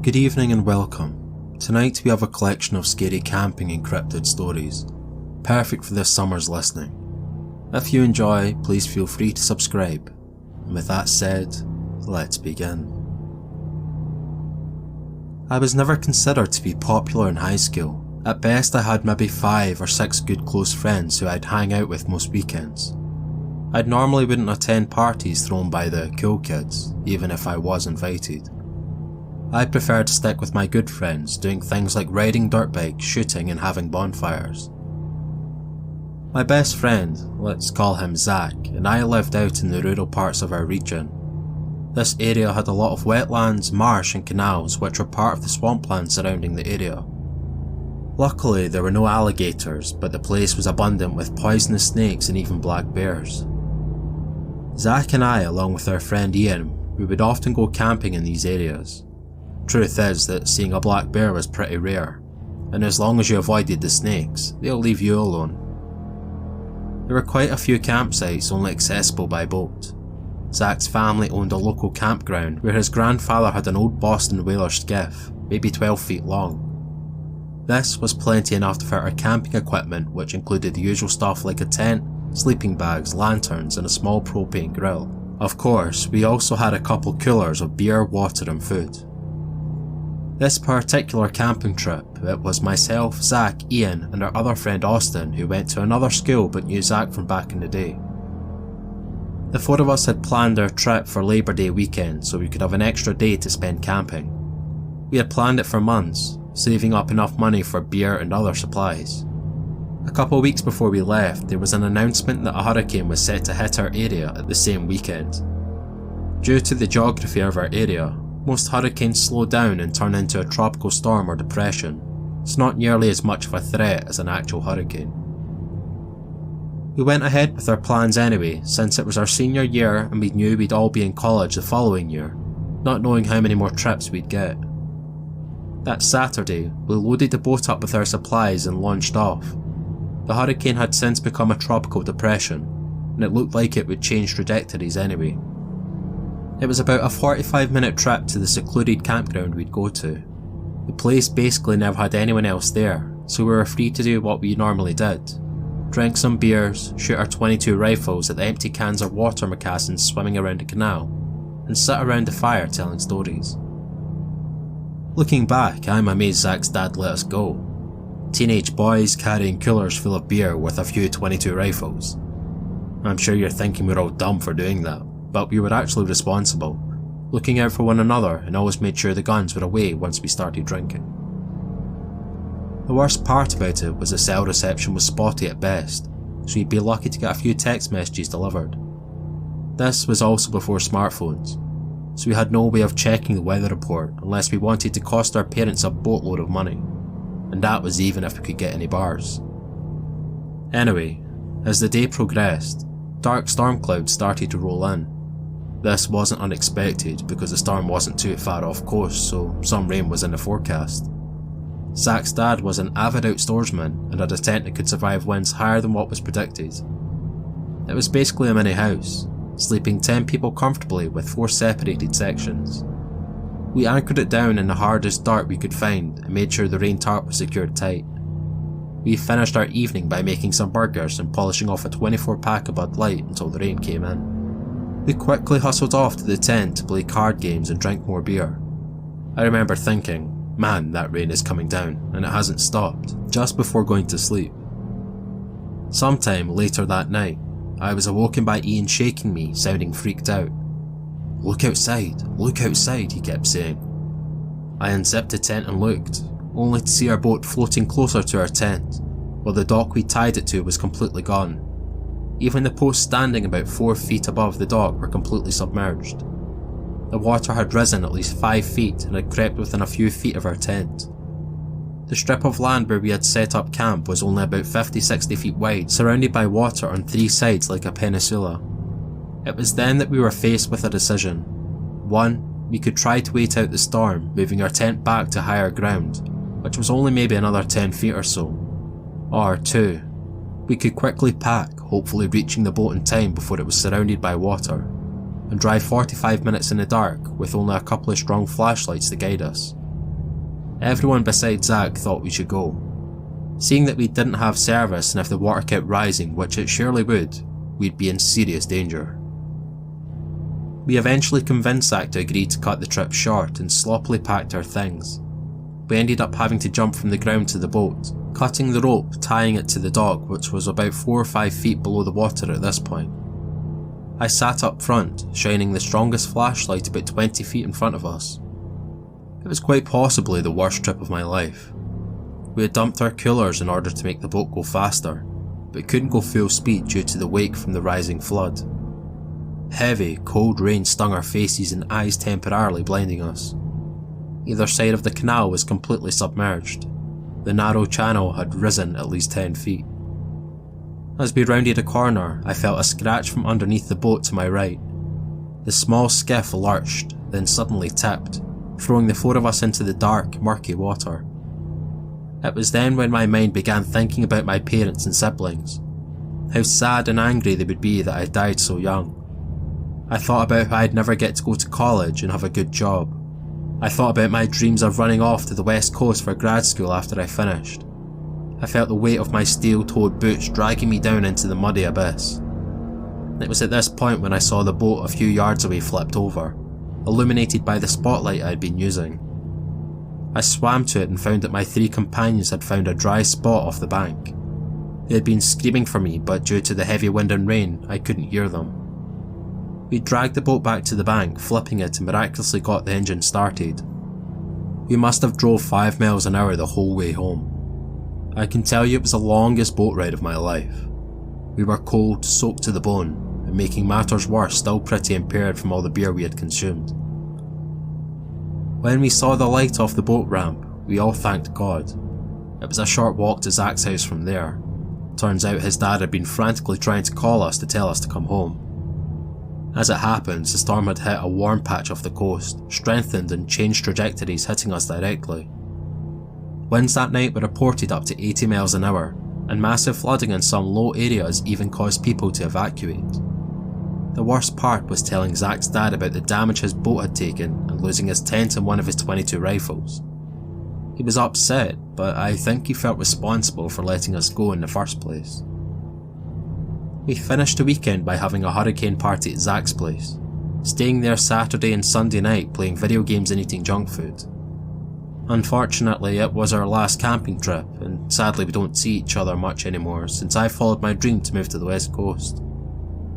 Good evening and welcome. Tonight we have a collection of scary camping and cryptid stories, perfect for this summer's listening. If you enjoy, please feel free to subscribe. And with that said, let's begin. I was never considered to be popular in high school. At best I had maybe 5 or 6 good close friends who I'd hang out with most weekends. I normally wouldn't attend parties thrown by the cool kids, even if I was invited. I preferred to stick with my good friends, doing things like riding dirt bikes, shooting and having bonfires. My best friend, let's call him Zach, and I lived out in the rural parts of our region. This area had a lot of wetlands, marsh and canals which were part of the swampland surrounding the area. Luckily there were no alligators, but the place was abundant with poisonous snakes and even black bears. Zach and I, along with our friend Ian, we would often go camping in these areas. Truth is that seeing a black bear was pretty rare, and as long as you avoided the snakes, they'll leave you alone. There were quite a few campsites only accessible by boat. Zach's family owned a local campground where his grandfather had an old Boston whaler skiff, maybe 12 feet long. This was plenty enough to fit our camping equipment, which included the usual stuff like a tent, sleeping bags, lanterns and a small propane grill. Of course, we also had a couple coolers of beer, water and food. This particular camping trip, it was myself, Zach, Ian and our other friend Austin who went to another school but knew Zach from back in the day. The 4 of us had planned our trip for Labour Day weekend so we could have an extra day to spend camping. We had planned it for months, saving up enough money for beer and other supplies. A couple of weeks before we left, there was an announcement that a hurricane was set to hit our area at the same weekend. Due to the geography of our area, most hurricanes slow down and turn into a tropical storm or depression. It's not nearly as much of a threat as an actual hurricane. We went ahead with our plans anyway, since it was our senior year and we knew we'd all be in college the following year, not knowing how many more trips we'd get. That Saturday, we loaded the boat up with our supplies and launched off. The hurricane had since become a tropical depression, and it looked like it would change trajectories anyway. It was about a 45-minute trip to the secluded campground we'd go to. The place basically never had anyone else there, so we were free to do what we normally did. Drink some beers, shoot our .22 rifles at the empty cans of water moccasins swimming around the canal, and sit around the fire telling stories. Looking back, I'm amazed Zach's dad let us go. Teenage boys carrying coolers full of beer with a few .22 rifles. I'm sure you're thinking we're all dumb for doing that, but we were actually responsible, looking out for one another and always made sure the guns were away once we started drinking. The worst part about it was the cell reception was spotty at best, so you'd be lucky to get a few text messages delivered. This was also before smartphones, so we had no way of checking the weather report unless we wanted to cost our parents a boatload of money, and that was even if we could get any bars. Anyway, as the day progressed, dark storm clouds started to roll in. This wasn't unexpected because the storm wasn't too far off coast, so some rain was in the forecast. Zach's dad was an avid outdoorsman and had a tent that could survive winds higher than what was predicted. It was basically a mini house, sleeping 10 people comfortably with 4 separated sections. We anchored it down in the hardest dirt we could find and made sure the rain tarp was secured tight. We finished our evening by making some burgers and polishing off a 24 pack of Bud Light until the rain came in. We quickly hustled off to the tent to play card games and drink more beer. I remember thinking, man, that rain is coming down and it hasn't stopped, just before going to sleep. Sometime later that night, I was awoken by Ian shaking me, sounding freaked out. Look outside, he kept saying. I unzipped the tent and looked, only to see our boat floating closer to our tent, while the dock we tied it to was completely gone. Even the posts standing about 4 feet above the dock were completely submerged. The water had risen at least 5 feet and had crept within a few feet of our tent. The strip of land where we had set up camp was only about 50-60 feet wide, surrounded by water on 3 sides like a peninsula. It was then that we were faced with a decision. 1, we could try to wait out the storm, moving our tent back to higher ground, which was only maybe another 10 feet or so. Or 2, we could quickly pack, hopefully reaching the boat in time before it was surrounded by water, and drive 45 minutes in the dark with only a couple of strong flashlights to guide us. Everyone besides Zach thought we should go. Seeing that we didn't have service and if the water kept rising, which it surely would, we'd be in serious danger. We eventually convinced Zach to agree to cut the trip short and sloppily packed our things. We ended up having to jump from the ground to the boat, cutting the rope, tying it to the dock, which was about 4 or 5 feet below the water at this point. I sat up front, shining the strongest flashlight about 20 feet in front of us. It was quite possibly the worst trip of my life. We had dumped our coolers in order to make the boat go faster, but couldn't go full speed due to the wake from the rising flood. Heavy, cold rain stung our faces and eyes, temporarily blinding us. Either side of the canal was completely submerged. The narrow channel had risen at least 10 feet. As we rounded a corner, I felt a scratch from underneath the boat to my right. The small skiff lurched, then suddenly tipped, throwing the 4 of us into the dark, murky water. It was then when my mind began thinking about my parents and siblings. How sad and angry they would be that I died so young. I thought about how I'd never get to go to college and have a good job. I thought about my dreams of running off to the west coast for grad school after I finished. I felt the weight of my steel-toed boots dragging me down into the muddy abyss. It was at this point when I saw the boat a few yards away flipped over, illuminated by the spotlight I had been using. I swam to it and found that my 3 companions had found a dry spot off the bank. They had been screaming for me, but due to the heavy wind and rain, I couldn't hear them. We dragged the boat back to the bank, flipping it, and miraculously got the engine started. We must have drove 5 miles an hour the whole way home. I can tell you it was the longest boat ride of my life. We were cold, soaked to the bone, and making matters worse, still pretty impaired from all the beer we had consumed. When we saw the light off the boat ramp, we all thanked God. It was a short walk to Zach's house from there. Turns out his dad had been frantically trying to call us to tell us to come home. As it happens, the storm had hit a warm patch off the coast, strengthened and changed trajectories, hitting us directly. Winds that night were reported up to 80 miles an hour, and massive flooding in some low areas even caused people to evacuate. The worst part was telling Zach's dad about the damage his boat had taken and losing his tent and one of his 22 rifles. He was upset, but I think he felt responsible for letting us go in the first place. We finished the weekend by having a hurricane party at Zach's place, staying there Saturday and Sunday night playing video games and eating junk food. Unfortunately, it was our last camping trip, and sadly we don't see each other much anymore since I followed my dream to move to the west coast.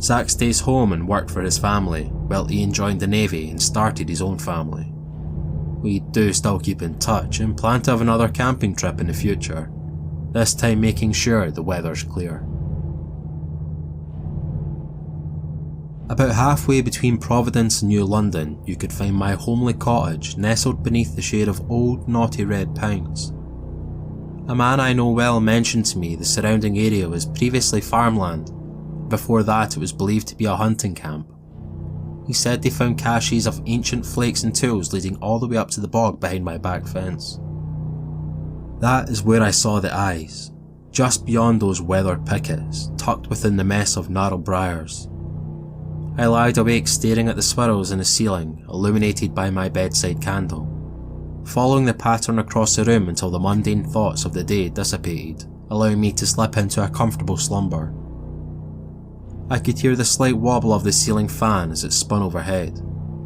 Zach stays home and worked for his family, while Ian joined the Navy and started his own family. We do still keep in touch and plan to have another camping trip in the future, this time making sure the weather's clear. About halfway between Providence and New London, you could find my homely cottage nestled beneath the shade of old naughty red pines. A man I know well mentioned to me the surrounding area was previously farmland. Before that it was believed to be a hunting camp. He said they found caches of ancient flakes and tools leading all the way up to the bog behind my back fence. That is where I saw the eyes, just beyond those weathered pickets, tucked within the mess of narrow briars. I lied awake staring at the swirls in the ceiling, illuminated by my bedside candle, following the pattern across the room until the mundane thoughts of the day dissipated, allowing me to slip into a comfortable slumber. I could hear the slight wobble of the ceiling fan as it spun overhead,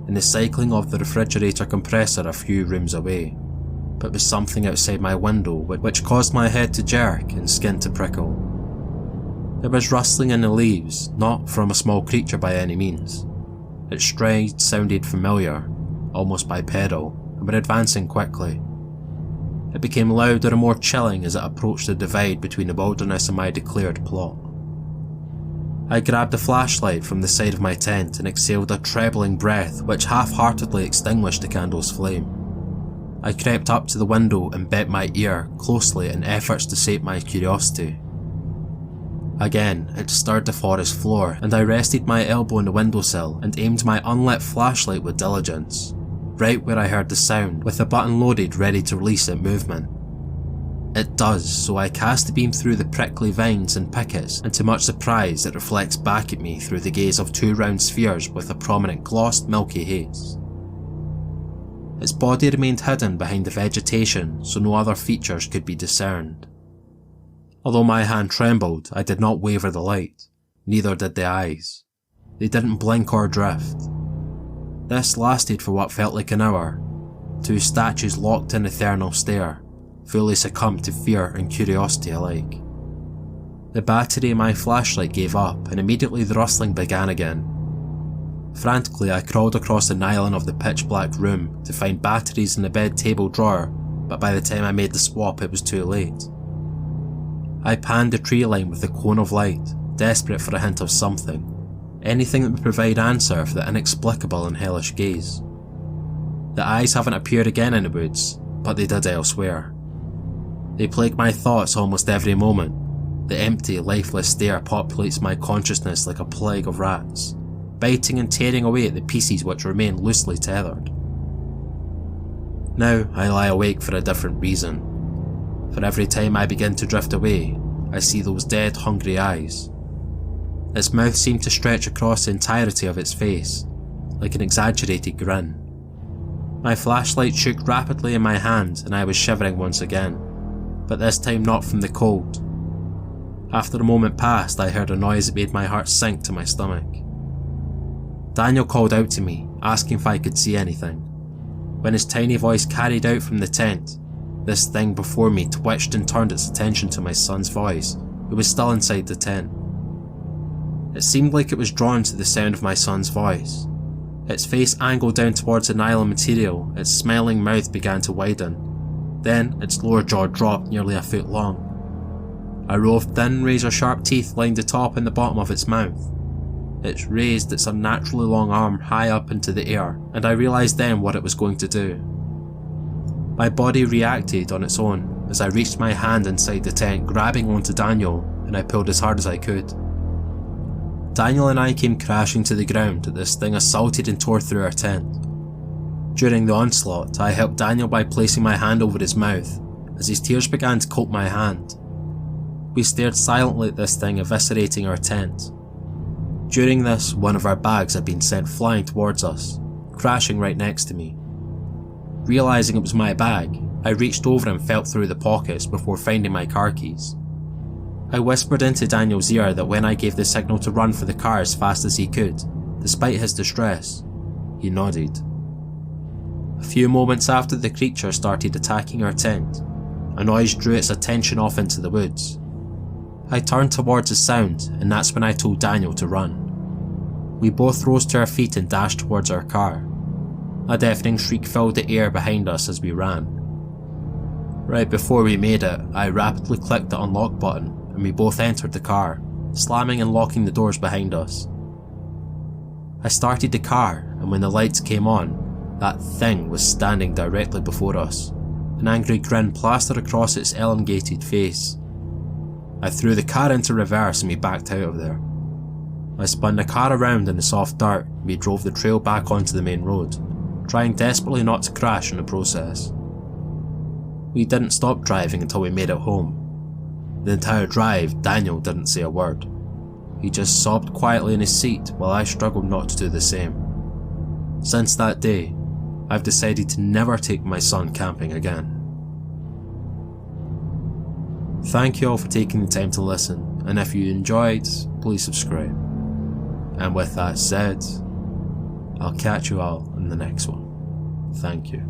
and the cycling of the refrigerator compressor a few rooms away, but with something outside my window which caused my head to jerk and skin to prickle. There was rustling in the leaves, not from a small creature by any means. Its strides sounded familiar, almost bipedal, and were advancing quickly. It became louder and more chilling as it approached the divide between the wilderness and my declared plot. I grabbed a flashlight from the side of my tent and exhaled a trebling breath which half-heartedly extinguished the candle's flame. I crept up to the window and bent my ear closely in efforts to sate my curiosity. Again, it stirred the forest floor, and I rested my elbow on the windowsill and aimed my unlit flashlight with diligence, right where I heard the sound, with the button loaded ready to release at movement. It does, so I cast the beam through the prickly vines and pickets, and to much surprise it reflects back at me through the gaze of 2 round spheres with a prominent glossed milky haze. Its body remained hidden behind the vegetation so no other features could be discerned. Although my hand trembled, I did not waver the light, neither did the eyes. They didn't blink or drift. This lasted for what felt like an hour. Two statues locked in eternal stare, fully succumbed to fear and curiosity alike. The battery in my flashlight gave up and immediately the rustling began again. Frantically I crawled across the nylon of the pitch black room to find batteries in the bed table drawer, but by the time I made the swap it was too late. I panned the tree line with the cone of light, desperate for a hint of something, anything that would provide answer for the inexplicable and hellish gaze. The eyes haven't appeared again in the woods, but they did elsewhere. They plague my thoughts almost every moment. The empty, lifeless stare populates my consciousness like a plague of rats, biting and tearing away at the pieces which remain loosely tethered. Now I lie awake for a different reason. For every time I begin to drift away, I see those dead, hungry eyes. Its mouth seemed to stretch across the entirety of its face, like an exaggerated grin. My flashlight shook rapidly in my hand and I was shivering once again, but this time not from the cold. After a moment passed, I heard a noise that made my heart sink to my stomach. Daniel called out to me, asking if I could see anything. When his tiny voice carried out from the tent, this thing before me twitched and turned its attention to my son's voice, who was still inside the tent. It seemed like it was drawn to the sound of my son's voice. Its face angled down towards the nylon material, its smiling mouth began to widen. Then its lower jaw dropped nearly a foot long. A row of thin, razor-sharp teeth lined the top and the bottom of its mouth. It raised its unnaturally long arm high up into the air, and I realised then what it was going to do. My body reacted on its own as I reached my hand inside the tent, grabbing onto Daniel, and I pulled as hard as I could. Daniel and I came crashing to the ground as this thing assaulted and tore through our tent. During the onslaught, I helped Daniel by placing my hand over his mouth, as his tears began to coat my hand. We stared silently at this thing eviscerating our tent. During this, one of our bags had been sent flying towards us, crashing right next to me. Realising it was my bag, I reached over and felt through the pockets before finding my car keys. I whispered into Daniel's ear that when I gave the signal to run for the car as fast as he could, despite his distress, he nodded. A few moments after the creature started attacking our tent, a noise drew its attention off into the woods. I turned towards the sound, and that's when I told Daniel to run. We both rose to our feet and dashed towards our car. A deafening shriek filled the air behind us as we ran. Right before we made it, I rapidly clicked the unlock button and we both entered the car, slamming and locking the doors behind us. I started the car, and when the lights came on, that thing was standing directly before us, an angry grin plastered across its elongated face. I threw the car into reverse and we backed out of there. I spun the car around in the soft dirt and we drove the trail back onto the main road, trying desperately not to crash in the process. We didn't stop driving until we made it home. The entire drive, Daniel didn't say a word. He just sobbed quietly in his seat while I struggled not to do the same. Since that day, I've decided to never take my son camping again. Thank you all for taking the time to listen, and if you enjoyed, please subscribe. And with that said, I'll catch you all in the next one. Thank you.